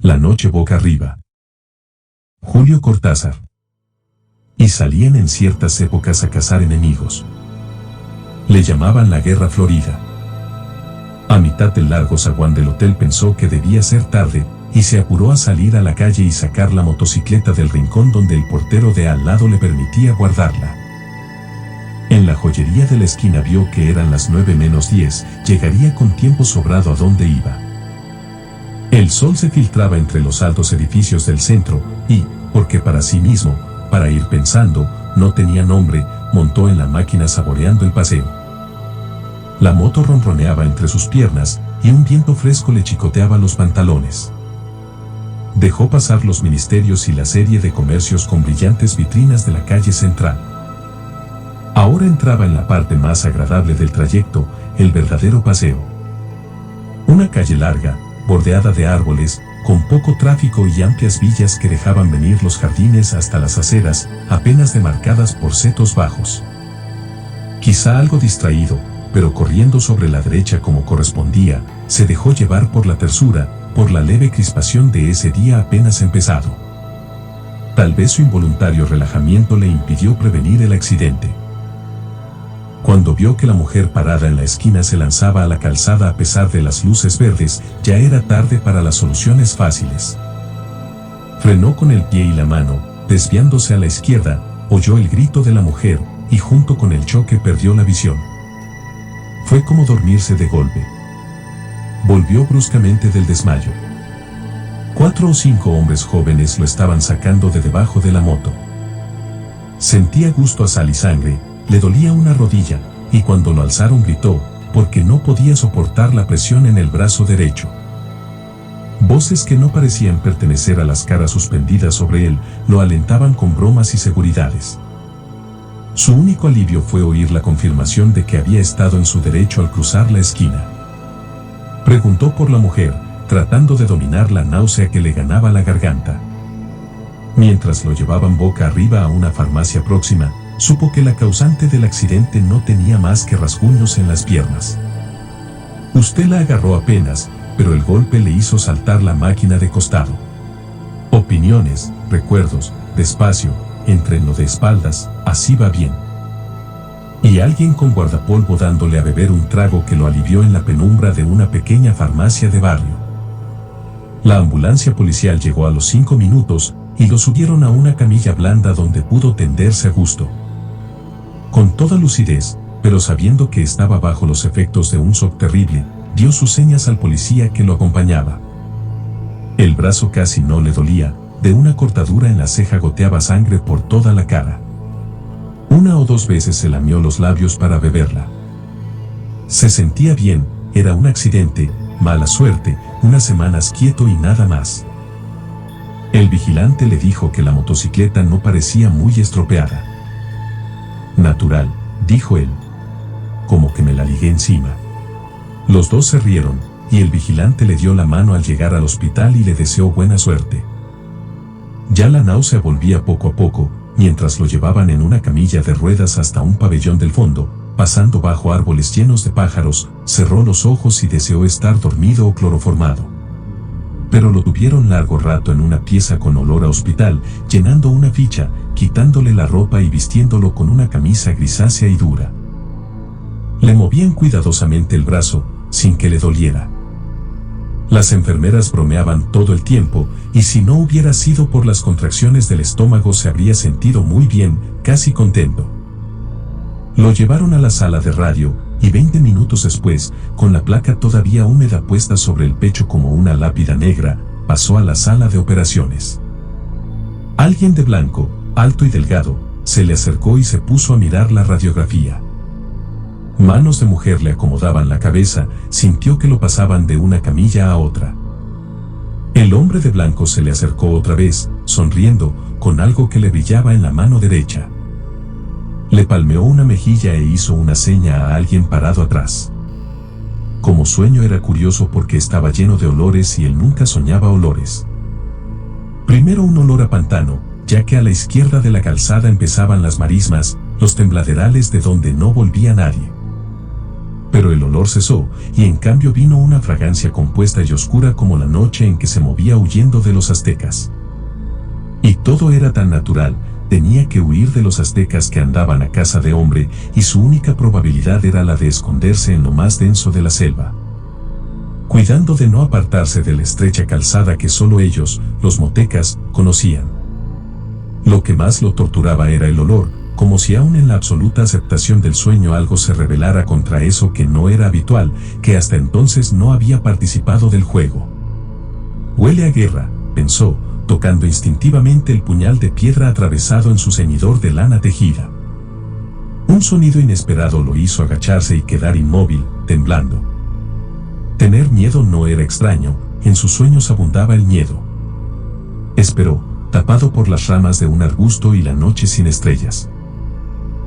La noche boca arriba. Julio Cortázar. Y salían en ciertas épocas a cazar enemigos. Le llamaban la Guerra Florida. A mitad del largo zaguán del hotel pensó que debía ser tarde, y se apuró a salir a la calle y sacar la motocicleta del rincón donde el portero de al lado le permitía guardarla. En la joyería de la esquina vio que eran las 9:10, llegaría con tiempo sobrado a donde iba. El sol se filtraba entre los altos edificios del centro y, porque para sí mismo, para ir pensando, no tenía nombre, montó en la máquina saboreando el paseo. La moto ronroneaba entre sus piernas y un viento fresco le chicoteaba los pantalones. Dejó pasar los ministerios y la serie de comercios con brillantes vitrinas de la calle central. Ahora entraba en la parte más agradable del trayecto, el verdadero paseo. Una calle larga, bordeada de árboles, con poco tráfico y amplias villas que dejaban venir los jardines hasta las aceras, apenas demarcadas por setos bajos. Quizá algo distraído, pero corriendo sobre la derecha como correspondía, se dejó llevar por la tersura, por la leve crispación de ese día apenas empezado. Tal vez su involuntario relajamiento le impidió prevenir el accidente. Cuando vio que la mujer parada en la esquina se lanzaba a la calzada a pesar de las luces verdes, ya era tarde para las soluciones fáciles. Frenó con el pie y la mano, desviándose a la izquierda, oyó el grito de la mujer, y junto con el choque perdió la visión. Fue como dormirse de golpe. Volvió bruscamente del desmayo. 4 o 5 hombres jóvenes lo estaban sacando de debajo de la moto. Sentía gusto a sal y sangre, le dolía una rodilla, y cuando lo alzaron gritó, porque no podía soportar la presión en el brazo derecho. Voces que no parecían pertenecer a las caras suspendidas sobre él, lo alentaban con bromas y seguridades. Su único alivio fue oír la confirmación de que había estado en su derecho al cruzar la esquina. Preguntó por la mujer, tratando de dominar la náusea que le ganaba la garganta. Mientras lo llevaban boca arriba a una farmacia próxima, supo que la causante del accidente no tenía más que rasguños en las piernas. Usted la agarró apenas, pero el golpe le hizo saltar la máquina de costado. Opiniones, recuerdos, despacio, entrenlo de espaldas, así va bien. Y alguien con guardapolvo dándole a beber un trago que lo alivió en la penumbra de una pequeña farmacia de barrio. La ambulancia policial llegó a los 5 minutos y lo subieron a una camilla blanda donde pudo tenderse a gusto. Con toda lucidez, pero sabiendo que estaba bajo los efectos de un shock terrible, dio sus señas al policía que lo acompañaba. El brazo casi no le dolía, de una cortadura en la ceja goteaba sangre por toda la cara. 1 o 2 veces se lamió los labios para beberla. Se sentía bien, era un accidente, mala suerte, unas semanas quieto y nada más. El vigilante le dijo que la motocicleta no parecía muy estropeada. Natural, dijo él. Como que me la ligué encima. Los dos se rieron, y el vigilante le dio la mano al llegar al hospital y le deseó buena suerte. Ya la náusea volvía poco a poco, mientras lo llevaban en una camilla de ruedas hasta un pabellón del fondo, pasando bajo árboles llenos de pájaros, cerró los ojos y deseó estar dormido o cloroformado. Pero lo tuvieron largo rato en una pieza con olor a hospital, llenando una ficha, quitándole la ropa y vistiéndolo con una camisa grisácea y dura. Le movían cuidadosamente el brazo, sin que le doliera. Las enfermeras bromeaban todo el tiempo, y si no hubiera sido por las contracciones del estómago se habría sentido muy bien, casi contento. Lo llevaron a la sala de radio, y 20 minutos después, con la placa todavía húmeda puesta sobre el pecho como una lápida negra, pasó a la sala de operaciones. Alguien de blanco, alto y delgado, se le acercó y se puso a mirar la radiografía. Manos de mujer le acomodaban la cabeza, sintió que lo pasaban de una camilla a otra. El hombre de blanco se le acercó otra vez, sonriendo, con algo que le brillaba en la mano derecha. Le palmeó una mejilla e hizo una seña a alguien parado atrás. Como sueño era curioso porque estaba lleno de olores y él nunca soñaba olores. Primero un olor a pantano, ya que a la izquierda de la calzada empezaban las marismas, los tembladerales de donde no volvía nadie. Pero el olor cesó, y en cambio vino una fragancia compuesta y oscura como la noche en que se movía huyendo de los aztecas. Y todo era tan natural, tenía que huir de los aztecas que andaban a caza de hombre, y su única probabilidad era la de esconderse en lo más denso de la selva, cuidando de no apartarse de la estrecha calzada que solo ellos, los motecas, conocían. Lo que más lo torturaba era el olor, como si aún en la absoluta aceptación del sueño algo se rebelara contra eso que no era habitual, que hasta entonces no había participado del juego. Huele a guerra, pensó, tocando instintivamente el puñal de piedra atravesado en su ceñidor de lana tejida. Un sonido inesperado lo hizo agacharse y quedar inmóvil, temblando. Tener miedo no era extraño, en sus sueños abundaba el miedo. Esperó, tapado por las ramas de un arbusto y la noche sin estrellas.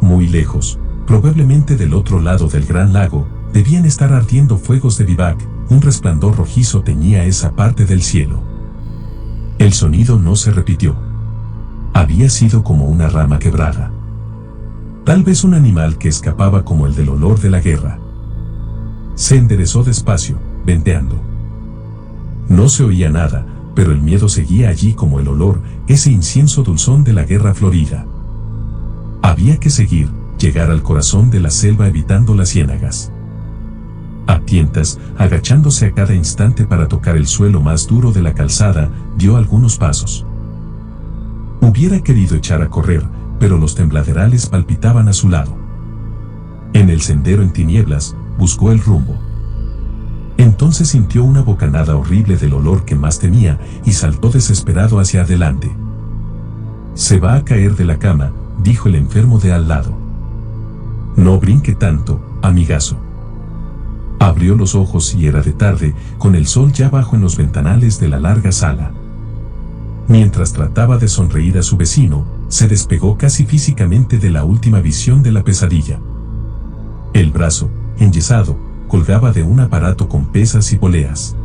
Muy lejos, probablemente del otro lado del gran lago, debían estar ardiendo fuegos de vivac, un resplandor rojizo teñía esa parte del cielo. El sonido no se repitió. Había sido como una rama quebrada. Tal vez un animal que escapaba como el del olor de la guerra. Se enderezó despacio, venteando. No se oía nada, pero el miedo seguía allí como el olor, ese incienso dulzón de la guerra florida. Había que seguir, llegar al corazón de la selva evitando las ciénagas. A tientas, agachándose a cada instante para tocar el suelo más duro de la calzada, dio algunos pasos. Hubiera querido echar a correr, pero los tembladerales palpitaban a su lado. En el sendero en tinieblas, buscó el rumbo. Entonces sintió una bocanada horrible del olor que más temía y saltó desesperado hacia adelante. «Se va a caer de la cama», dijo el enfermo de al lado. «No brinque tanto, amigazo». Abrió los ojos y era de tarde, con el sol ya bajo en los ventanales de la larga sala. Mientras trataba de sonreír a su vecino, se despegó casi físicamente de la última visión de la pesadilla. El brazo, enyesado, colgaba de un aparato con pesas y poleas.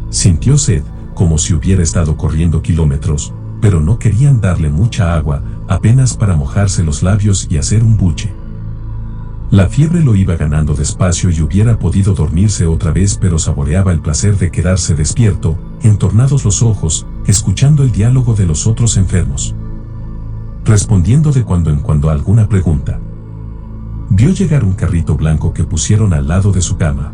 Sintió sed, como si hubiera estado corriendo kilómetros, pero no querían darle mucha agua, apenas para mojarse los labios y hacer un buche. La fiebre lo iba ganando despacio y hubiera podido dormirse otra vez, pero saboreaba el placer de quedarse despierto, entornados los ojos, escuchando el diálogo de los otros enfermos, respondiendo de cuando en cuando a alguna pregunta. Vio llegar un carrito blanco que pusieron al lado de su cama.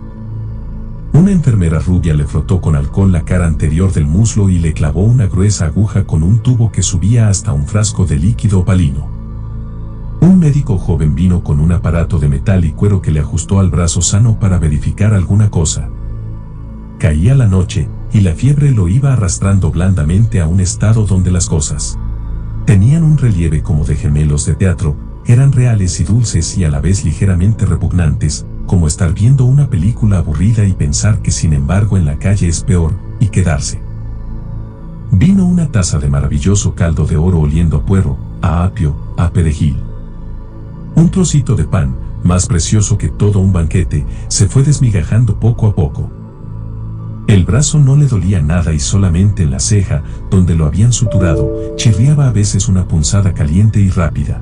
Una enfermera rubia le frotó con alcohol la cara anterior del muslo y le clavó una gruesa aguja con un tubo que subía hasta un frasco de líquido opalino. Un médico joven vino con un aparato de metal y cuero que le ajustó al brazo sano para verificar alguna cosa. Caía la noche, y la fiebre lo iba arrastrando blandamente a un estado donde las cosas tenían un relieve como de gemelos de teatro, eran reales y dulces y a la vez ligeramente repugnantes, como estar viendo una película aburrida y pensar que sin embargo en la calle es peor, y quedarse. Vino una taza de maravilloso caldo de oro oliendo a puerro, a apio, a perejil. Un trocito de pan, más precioso que todo un banquete, se fue desmigajando poco a poco. El brazo no le dolía nada y solamente en la ceja, donde lo habían suturado, chirriaba a veces una punzada caliente y rápida.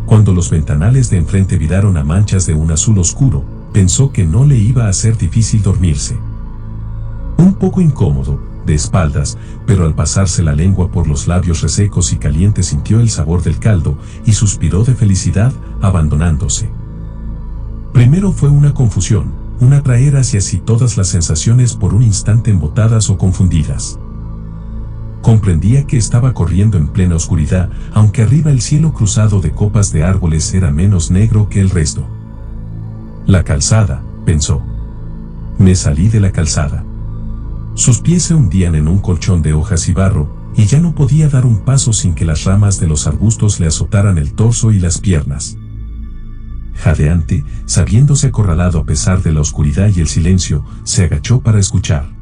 Cuando los ventanales de enfrente viraron a manchas de un azul oscuro, pensó que no le iba a ser difícil dormirse. Un poco incómodo, de espaldas, pero al pasarse la lengua por los labios resecos y calientes sintió el sabor del caldo y suspiró de felicidad, abandonándose. Primero fue una confusión, un atraer hacia sí todas las sensaciones por un instante embotadas o confundidas. Comprendía que estaba corriendo en plena oscuridad, aunque arriba el cielo cruzado de copas de árboles era menos negro que el resto. La calzada, pensó. Me salí de la calzada. Sus pies se hundían en un colchón de hojas y barro, y ya no podía dar un paso sin que las ramas de los arbustos le azotaran el torso y las piernas. Jadeante, sabiéndose acorralado a pesar de la oscuridad y el silencio, se agachó para escuchar.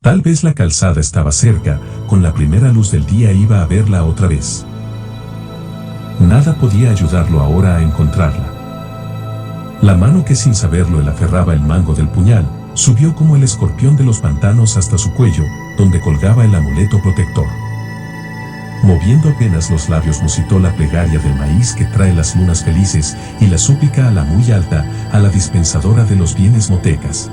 Tal vez la calzada estaba cerca, con la primera luz del día iba a verla otra vez. Nada podía ayudarlo ahora a encontrarla. La mano que sin saberlo le aferraba el mango del puñal, subió como el escorpión de los pantanos hasta su cuello, donde colgaba el amuleto protector. Moviendo apenas los labios musitó la plegaria del maíz que trae las lunas felices y la súplica a la muy alta, a la dispensadora de los bienes motecas.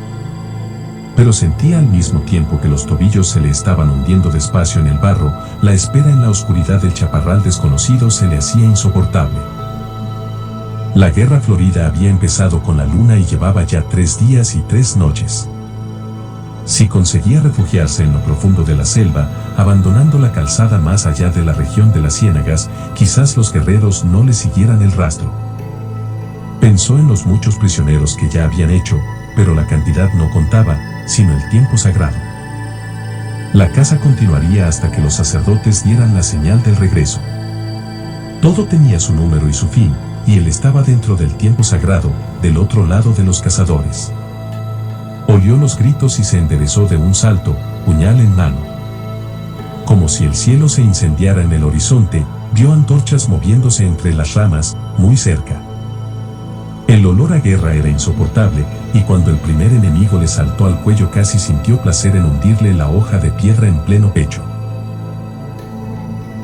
Pero sentía al mismo tiempo que los tobillos se le estaban hundiendo despacio en el barro, la espera en la oscuridad del chaparral desconocido se le hacía insoportable. La guerra florida había empezado con la luna y llevaba ya 3 días y 3 noches. Si conseguía refugiarse en lo profundo de la selva, abandonando la calzada más allá de la región de las ciénagas, quizás los guerreros no le siguieran el rastro. Pensó en los muchos prisioneros que ya habían hecho, pero la cantidad no contaba, sino el tiempo sagrado. La caza continuaría hasta que los sacerdotes dieran la señal del regreso. Todo tenía su número y su fin, y él estaba dentro del tiempo sagrado, del otro lado de los cazadores. Oyó los gritos y se enderezó de un salto, puñal en mano. Como si el cielo se incendiara en el horizonte, vio antorchas moviéndose entre las ramas, muy cerca. El olor a guerra era insoportable, y cuando el primer enemigo le saltó al cuello casi sintió placer en hundirle la hoja de piedra en pleno pecho.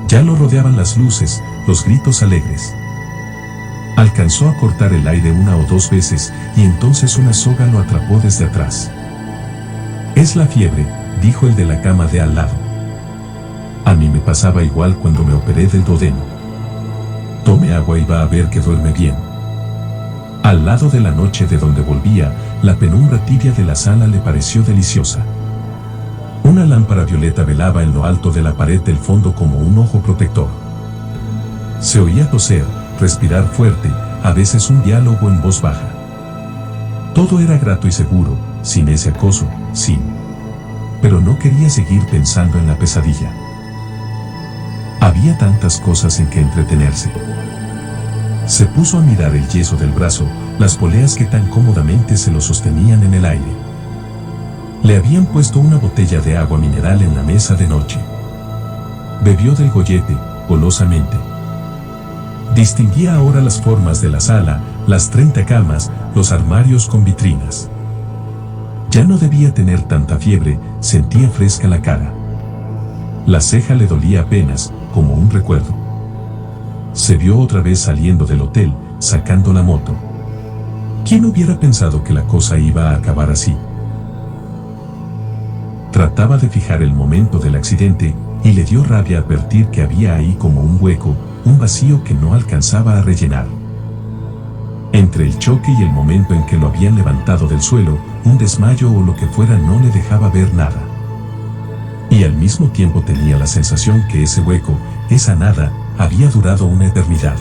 Ya lo rodeaban las luces, los gritos alegres. Alcanzó a cortar el aire 1 o 2 veces, y entonces una soga lo atrapó desde atrás. «Es la fiebre», dijo el de la cama de al lado. «A mí me pasaba igual cuando me operé del duodeno. Tome agua y va a ver que duerme bien». Al lado de la noche de donde volvía, la penumbra tibia de la sala le pareció deliciosa. Una lámpara violeta velaba en lo alto de la pared del fondo como un ojo protector. Se oía toser, respirar fuerte, a veces un diálogo en voz baja. Todo era grato y seguro, sin ese acoso, sin. Pero no quería seguir pensando en la pesadilla. Había tantas cosas en que entretenerse. Se puso a mirar el yeso del brazo, las poleas que tan cómodamente se lo sostenían en el aire. Le habían puesto una botella de agua mineral en la mesa de noche. Bebió del gollete, golosamente. Distinguía ahora las formas de la sala, las 30 camas, los armarios con vitrinas. Ya no debía tener tanta fiebre, sentía fresca la cara. La ceja le dolía apenas, como un recuerdo. Se vio otra vez saliendo del hotel, sacando la moto. ¿Quién hubiera pensado que la cosa iba a acabar así? Trataba de fijar el momento del accidente, y le dio rabia advertir que había ahí como un hueco, un vacío que no alcanzaba a rellenar. Entre el choque y el momento en que lo habían levantado del suelo, un desmayo o lo que fuera no le dejaba ver nada. Y al mismo tiempo tenía la sensación que ese hueco, esa nada, había durado una eternidad.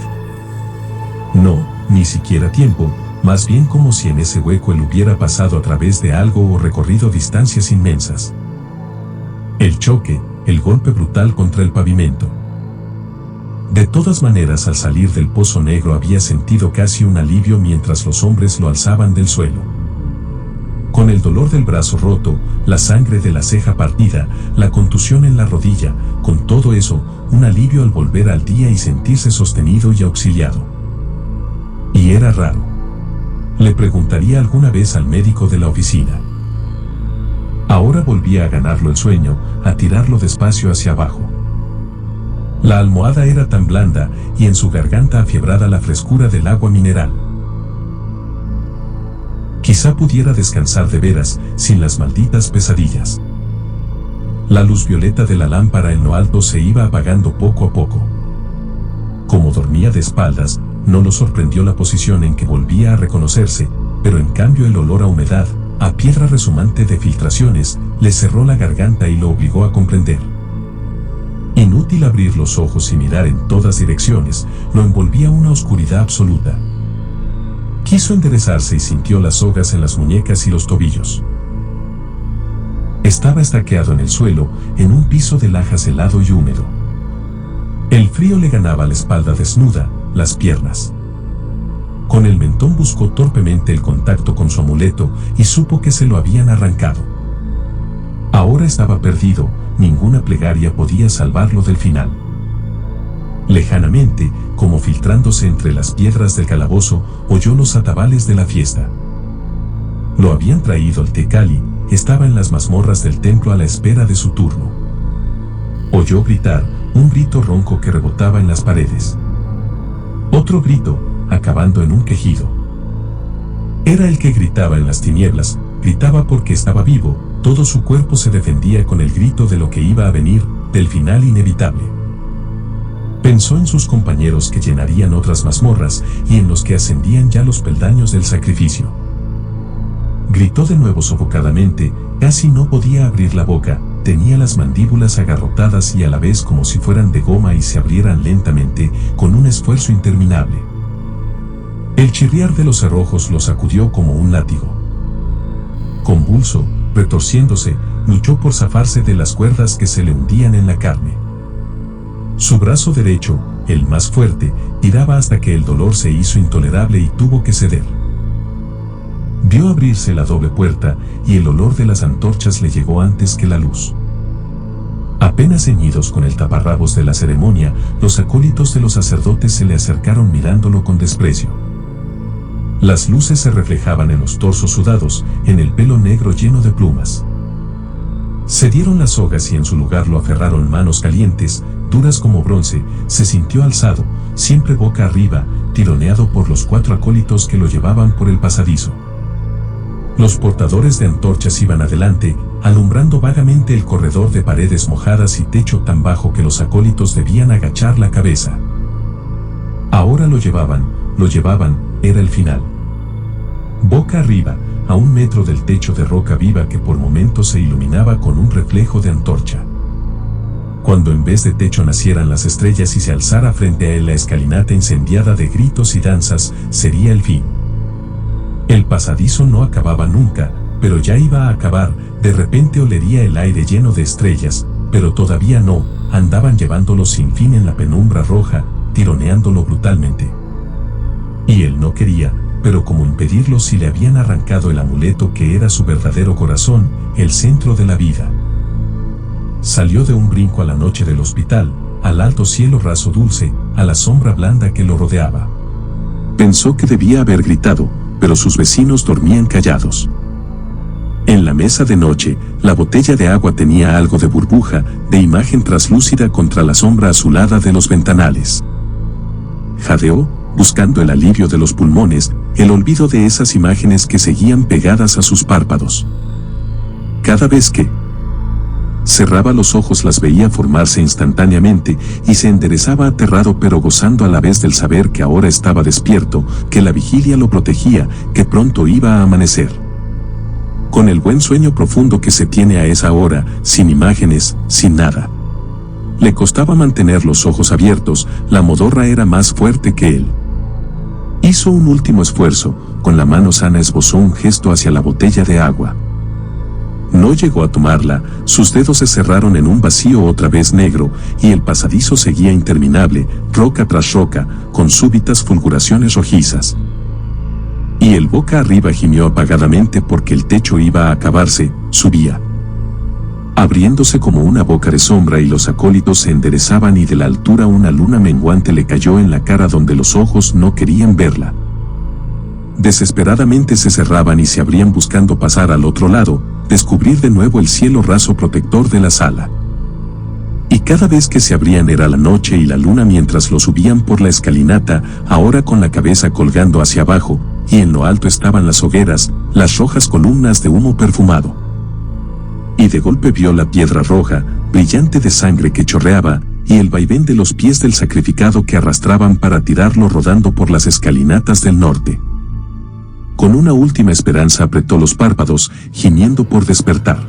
No, ni siquiera tiempo, más bien como si en ese hueco él hubiera pasado a través de algo o recorrido distancias inmensas. El choque, el golpe brutal contra el pavimento. De todas maneras, al salir del pozo negro había sentido casi un alivio mientras los hombres lo alzaban del suelo. Con el dolor del brazo roto, la sangre de la ceja partida, la contusión en la rodilla, con todo eso, un alivio al volver al día y sentirse sostenido y auxiliado. Y era raro. Le preguntaría alguna vez al médico de la oficina. Ahora volvía a ganarlo el sueño, a tirarlo despacio hacia abajo. La almohada era tan blanda, y en su garganta afiebrada la frescura del agua mineral. Quizá pudiera descansar de veras, sin las malditas pesadillas. La luz violeta de la lámpara en lo alto se iba apagando poco a poco. Como dormía de espaldas, no lo sorprendió la posición en que volvía a reconocerse, pero en cambio el olor a humedad, a piedra resumante de filtraciones, le cerró la garganta y lo obligó a comprender. Inútil abrir los ojos y mirar en todas direcciones, lo envolvía una oscuridad absoluta. Quiso enderezarse y sintió las sogas en las muñecas y los tobillos. Estaba estaqueado en el suelo, en un piso de lajas helado y húmedo. El frío le ganaba la espalda desnuda, las piernas. Con el mentón buscó torpemente el contacto con su amuleto y supo que se lo habían arrancado. Ahora estaba perdido, ninguna plegaria podía salvarlo del final. Lejanamente, como filtrándose entre las piedras del calabozo, oyó los atabales de la fiesta. Lo habían traído al Tecali, estaba en las mazmorras del templo a la espera de su turno. Oyó gritar, un grito ronco que rebotaba en las paredes. Otro grito, acabando en un quejido. Era el que gritaba en las tinieblas, gritaba porque estaba vivo, todo su cuerpo se defendía con el grito de lo que iba a venir, del final inevitable. Pensó en sus compañeros que llenarían otras mazmorras y en los que ascendían ya los peldaños del sacrificio. Gritó de nuevo sofocadamente, casi no podía abrir la boca, tenía las mandíbulas agarrotadas y a la vez como si fueran de goma y se abrieran lentamente, con un esfuerzo interminable. El chirriar de los cerrojos lo sacudió como un látigo. Convulso, retorciéndose, luchó por zafarse de las cuerdas que se le hundían en la carne. Su brazo derecho, el más fuerte, tiraba hasta que el dolor se hizo intolerable y tuvo que ceder. Vio abrirse la doble puerta y el olor de las antorchas le llegó antes que la luz. Apenas ceñidos con el taparrabos de la ceremonia, los acólitos de los sacerdotes se le acercaron mirándolo con desprecio. Las luces se reflejaban en los torsos sudados, en el pelo negro lleno de plumas. Se dieron las sogas y en su lugar lo aferraron manos calientes, duras como bronce, se sintió alzado, siempre boca arriba, tironeado por los 4 acólitos que lo llevaban por el pasadizo. Los portadores de antorchas iban adelante, alumbrando vagamente el corredor de paredes mojadas y techo tan bajo que los acólitos debían agachar la cabeza. Ahora lo llevaban, era el final. Boca arriba, a 1 metro del techo de roca viva que por momentos se iluminaba con un reflejo de antorcha. Cuando en vez de techo nacieran las estrellas y se alzara frente a él la escalinata incendiada de gritos y danzas, sería el fin. El pasadizo no acababa nunca, pero ya iba a acabar, de repente olería el aire lleno de estrellas, pero todavía no, andaban llevándolo sin fin en la penumbra roja, tironeándolo brutalmente. Y él no quería, pero cómo impedirlo si le habían arrancado el amuleto que era su verdadero corazón, el centro de la vida. Salió de un brinco a la noche del hospital, al alto cielo raso dulce, a la sombra blanda que lo rodeaba. Pensó que debía haber gritado, pero sus vecinos dormían callados. En la mesa de noche, la botella de agua tenía algo de burbuja, de imagen traslúcida contra la sombra azulada de los ventanales. Jadeó, buscando el alivio de los pulmones, el olvido de esas imágenes que seguían pegadas a sus párpados. Cada vez que cerraba los ojos las veía formarse instantáneamente y se enderezaba aterrado pero gozando a la vez del saber que ahora estaba despierto, que la vigilia lo protegía, que pronto iba a amanecer. Con el buen sueño profundo que se tiene a esa hora, sin imágenes, sin nada. Le costaba mantener los ojos abiertos, la modorra era más fuerte que él. Hizo un último esfuerzo, con la mano sana esbozó un gesto hacia la botella de agua. No llegó a tomarla, sus dedos se cerraron en un vacío otra vez negro, y el pasadizo seguía interminable, roca tras roca, con súbitas fulguraciones rojizas. Y el boca arriba gimió apagadamente porque el techo iba a acabarse, subía. Abriéndose como una boca de sombra y los acólitos se enderezaban y de la altura una luna menguante le cayó en la cara donde los ojos no querían verla. Desesperadamente se cerraban y se abrían buscando pasar al otro lado, descubrir de nuevo el cielo raso protector de la sala. Y cada vez que se abrían era la noche y la luna mientras lo subían por la escalinata, ahora con la cabeza colgando hacia abajo, y en lo alto estaban las hogueras, las rojas columnas de humo perfumado. Y de golpe vio la piedra roja, brillante de sangre que chorreaba, y el vaivén de los pies del sacrificado que arrastraban para tirarlo rodando por las escalinatas del norte. Con una última esperanza apretó los párpados, gimiendo por despertar.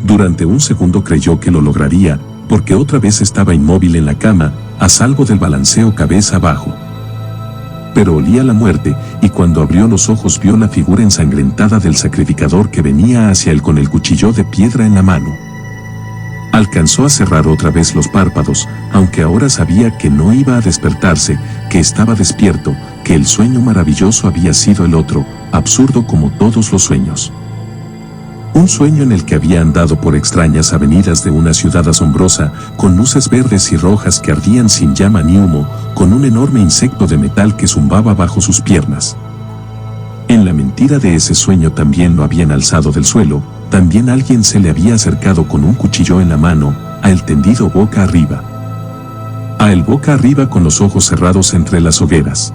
Durante un segundo creyó que lo lograría, porque otra vez estaba inmóvil en la cama, a salvo del balanceo cabeza abajo. Pero olía la muerte, y cuando abrió los ojos vio la figura ensangrentada del sacrificador que venía hacia él con el cuchillo de piedra en la mano. Alcanzó a cerrar otra vez los párpados, aunque ahora sabía que no iba a despertarse, que estaba despierto, que el sueño maravilloso había sido el otro, absurdo como todos los sueños. Un sueño en el que había andado por extrañas avenidas de una ciudad asombrosa, con luces verdes y rojas que ardían sin llama ni humo, con un enorme insecto de metal que zumbaba bajo sus piernas. En la mentira de ese sueño también lo habían alzado del suelo, también alguien se le había acercado con un cuchillo en la mano, a a el tendido boca arriba. A el boca arriba con los ojos cerrados entre las hogueras.